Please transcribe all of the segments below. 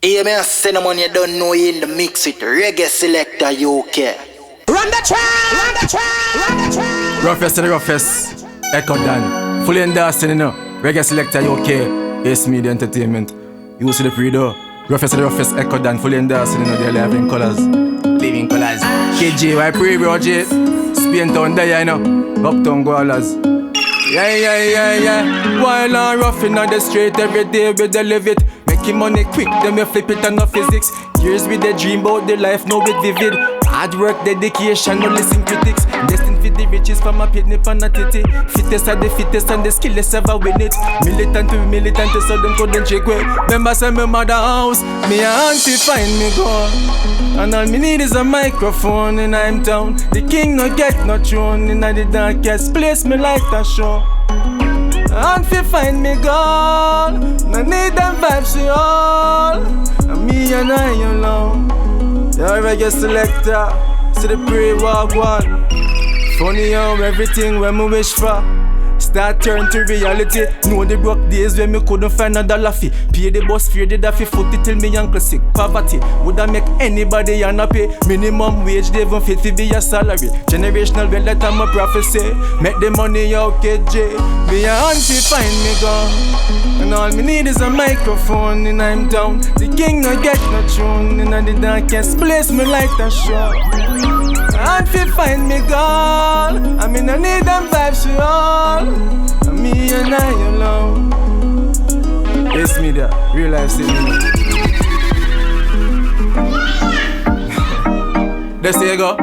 Hear me and Cinnamon, you don't know you in the mix with Reggae Selecta UK. Run the track, run the track, run the track. Ruffess to the Ruffess, Echo Dan. Fully endorsed, you know. Reggae Selecta UK, Ace Media Entertainment. You see the pre-door. Ruffess to the Ruffess, Echo Dan. Fully endorsed, you know. They're living colors. Living colors. KG, why pre bro, J? Spain town there, you know. Uptown Gualas. Yeah. While I'm roughing on the street, every day we live it. Making money quick, then we flip it and no physics. Years with the dream about the life, now with vivid. Hard work, dedication, no listen critics. Destined for the riches from a pit nip and a titty. Fittest are the fittest and the skilless ever win it. Militant to militant, so them couldn't check way. Members of my mother house, me a auntie find me go. And all me need is a microphone and I'm down. The king no get no throne in the darkest place, me like that show. And fi find me girl, no need them vibes to all. And me and I alone. You're Reggae Selecta, see the pre-walk one. Funny how everything when me wish for start turn to reality. Know the broke days when me couldn't find a dollar fee. Pay the bus fare, did I fi foot it till me uncle sick. Poverty woulda make anybody unhappy. Minimum wage, they even fit to be a salary. Generational wealth, that I'm a prophecy. Make the money out, KJ. Me a auntie find me gone. And all me need is a microphone and I'm down. The king no get no tune. In the darkest place, me like that show. And fi find me girl, I mean I need them vibes to all. And me and I alone. Ace Media, real life cinema. There you go.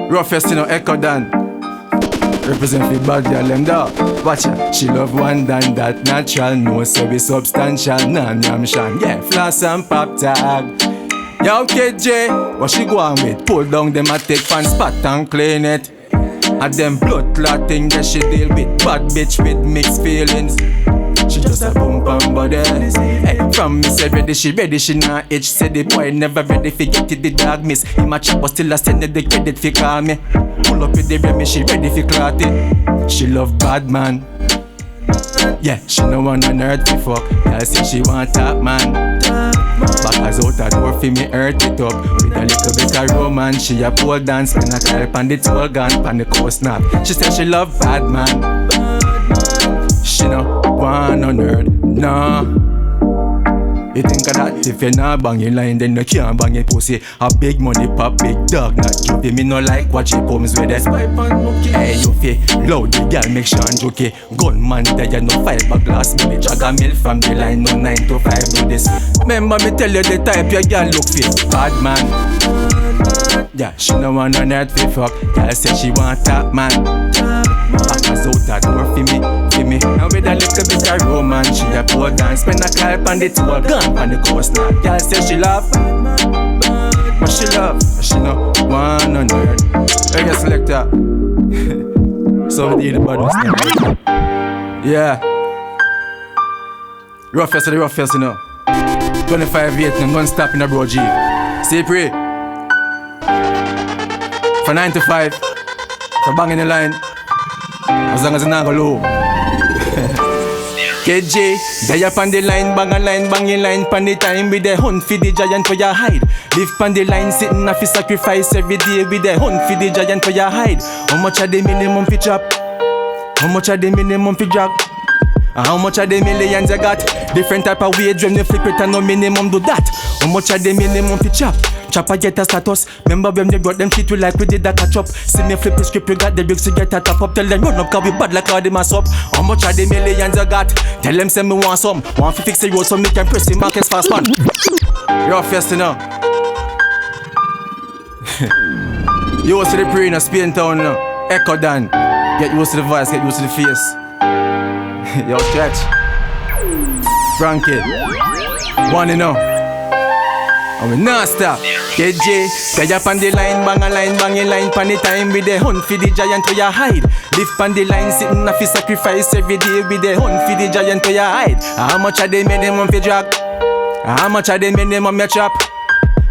Ruffess, you know, Echo Dan. Represent the bad girl, them dog. Watch her, she love one than that natural. No so be substantial, nam yam shan. Yeah, floss and pop tag. Yo, KJ, what she go on with? Pull down them and take fan spot and clean it. And them blood clotting that she deal with. Bad bitch with mixed feelings. She just a bump and body. Hey, from me say ready, she not itch. Said the boy never ready, forget it, the dog miss. Him a chop but still a send the credit fi call me. Pull up with the remy, she ready fi clot it. She love Badman. Yeah, she no one on earth fi fuck. Girl say she want top man. Backers out a door fi me earth it up. With a little bit of romance, she a pole dance. Spin a clip and the tool gun pan the coast snap. She said she love Badman. She no one on earth, nah. You think of that? If you not bang your line, then you can't bang your pussy. A big money pop, big dog, not juvie. Me no like watch it comes with it. Hey, you feel loud, the girl make sure and jokey. Gunman, there you no fiberglass. Me drag a mill from the line, no 9 to 5 do this. Remember me tell you the type your girl look fit. Bad man. Yeah, she no want on earth fi fuck. Girl say she want top man. Backers out that door fi me. Now with a little bit of romance, she a pole dance. Spend a clip on the tool gun on the coast now. Girl say she love, but she love, she no one on earth. Reggae Selecta. So we need the bodies now. Yeah. Ruffess to the Ruffess, you know. 25 Vietnam, don't stop in a bro G. See pray. For 9 to 5. For banging the line. As long as it's not go low. KJ, they up on the line, bang a line, bang your line. Pan the time with the hunt for the giant for your hide. Live pan the line, sitting off his sacrifice every day with the hunt for the giant for your hide. How much are the minimum for chop? How much are the minimum for drag? And how much are the millions you got? Different type of wage when you flip it and no minimum do that. How much are the minimum for chop? Chopper get a status. Remember when they brought them shit we like we did that catch up. See me flip the script, you got the bricks to get a top up. Tell them run up cause we bad like all the mass up. How much are the millions you got? Tell them say me want some. Want to fix the road so me can press the markets fast man. Ruffess, you know. You used to the pre in a Spain town, you know. Echo Dan. Get used to the voice, get used to the face. Yo, stretch. Frankie. One, you know. And we not stop. KJ, stay up on the line, bang a line, bang a line. Pan the time with the hunt for the giant for your hide. Live on the line, sitting off his sacrifice every day with the hunt for the giant for your hide. How much are they minimum for drag? How much are they minimum you chop?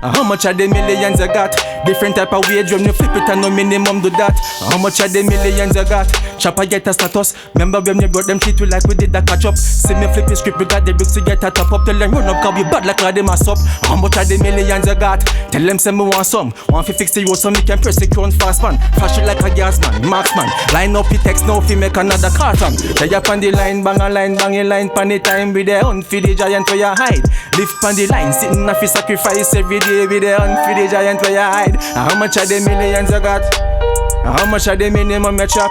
How much are the millions you got? Different type of wage when you flip it and no minimum do that. How much are the millions you got? Chopper get a status. Remember when you brought them shit, we like we did that catch up. See me flip the script, we got the bricks to get a top up. Tell them run up, cause we bad like all them ass up. How much of the millions you got? Tell them say me want some. Want to fix the road so me can press the crown fast man. Flash it like a gas man, marksman. Line up the text now fi make another car from. They up on the line, bang a line pan the time with the hunt for the giant where you hide. Live on the line, sitting off fi sacrifice every day with the hunt for the giant where you hide. How much of the millions you got? How much of the minimum you chop?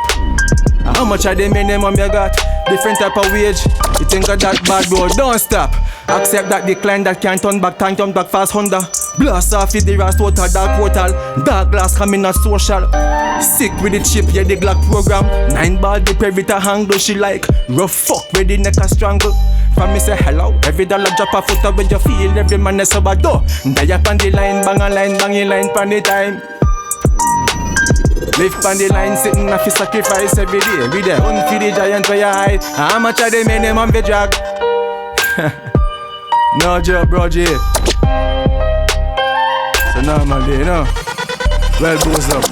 How much of the minimum you got? Different type of wage. You think of that bad bro, don't stop. Accept that decline that can't turn back, time turn back fast Honda. Blast off with the rust total dark portal. Dark glass coming out social. Sick with the chip, yeah the Glock program. 9 ball the perita handle she like. Rough fuck with the neck a strangle. From me say hello, every dollar drop a foot up when you feel every man is over door. Die up on the line, bang a line pan the time. Live on the line, sitting off fi sacrifice every day. We there, hunt for the giant where you hide. How much of the minimum we drag? No joke, bro, G. So normal day, you know. Well, boost up.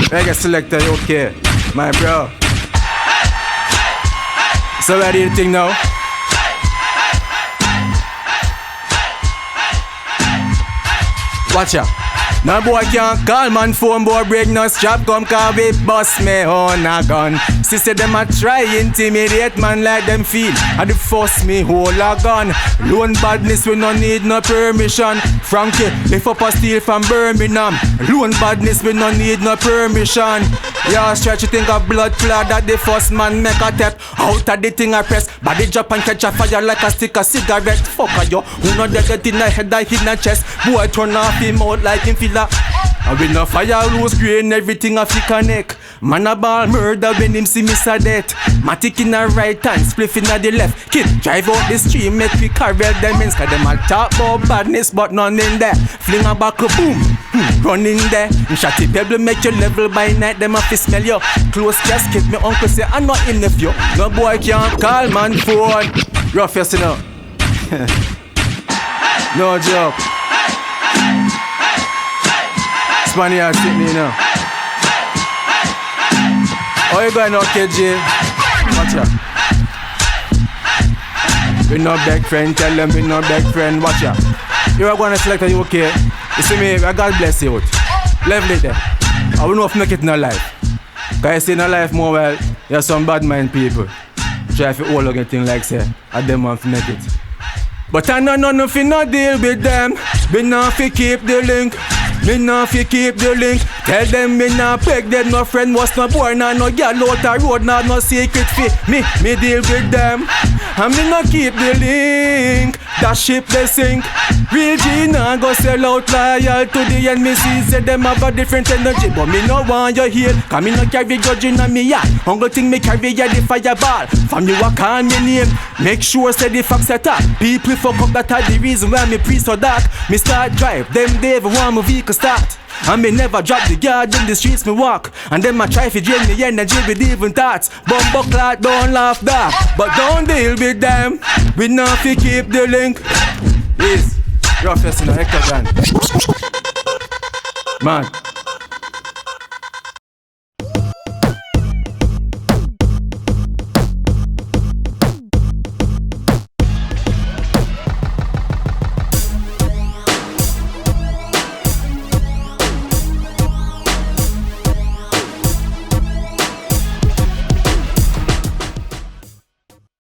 Reggae Selecta UK, my bro. So where do you think now? Watch out. No boy can't call man phone, boy break no strap. Come cause we bust me on a gun. Sister them a try intimidate man like them feel. And the force me hold a gun. Lone badness we no need no permission. Frankie, if up a steal from Birmingham. Lone badness we no need no permission. Yeah, stretch you think of blood clot that the first man make a tap. Out of the thing I press. Body drop and catch a fire like a stick of cigarette. Fuck a yo, who know that get in the head I hit in the chest. Boy turn off him out like him feel. And with no fire loose grain, everything a fi connect. Man a ball murder when him see miss a death. Matic in the right hand, spliff in the left. Kid drive out the stream, make we carry them in. Cause them a talk about badness but none in there. Fling a back a boom, run in there. Shotty pebble make you level by night. Them a fi smell you. Close casket, me uncle say I'm not in the view. No boy can't call man phone. Ruffess, you know. No joke. Spaniard Echo, you know. Oh, you going okay, Jay? Watch out. We no big friend, tell them we no big friend. Watch out. You are going to select a UK. You see me, God bless you. Level it there. I will not make it in a life. Because you see in a life more well, there's some bad mind people. Try to all again thing like say, I them want to make it. But I know none of you no deal with them. We not fi keep the link. Me nah fi keep the link. Tell them me nah peg them. No friend was no boy, nah no girl out the road, nah no secret fi. Me deal with them. And me nah keep the link. That ship they sink. Real G nah go sell out loyal to the end. Me see say them have a different energy, but me no want you here. Cause me no carry grudge in me yard. Only thing me carry ya the fireball. From you a call me name. Make sure say the facts set up. People fuck up, that are the reason why me pre so dark. Me start drive, them they ever want my vehicle start. And me never drop the guard in the streets me walk. And them I try to drain me energy with even thoughts. Bumbo clot don't laugh that. But don't deal with them. We not fi keep the link. Yes, Ruffess, Echo Dan. Man.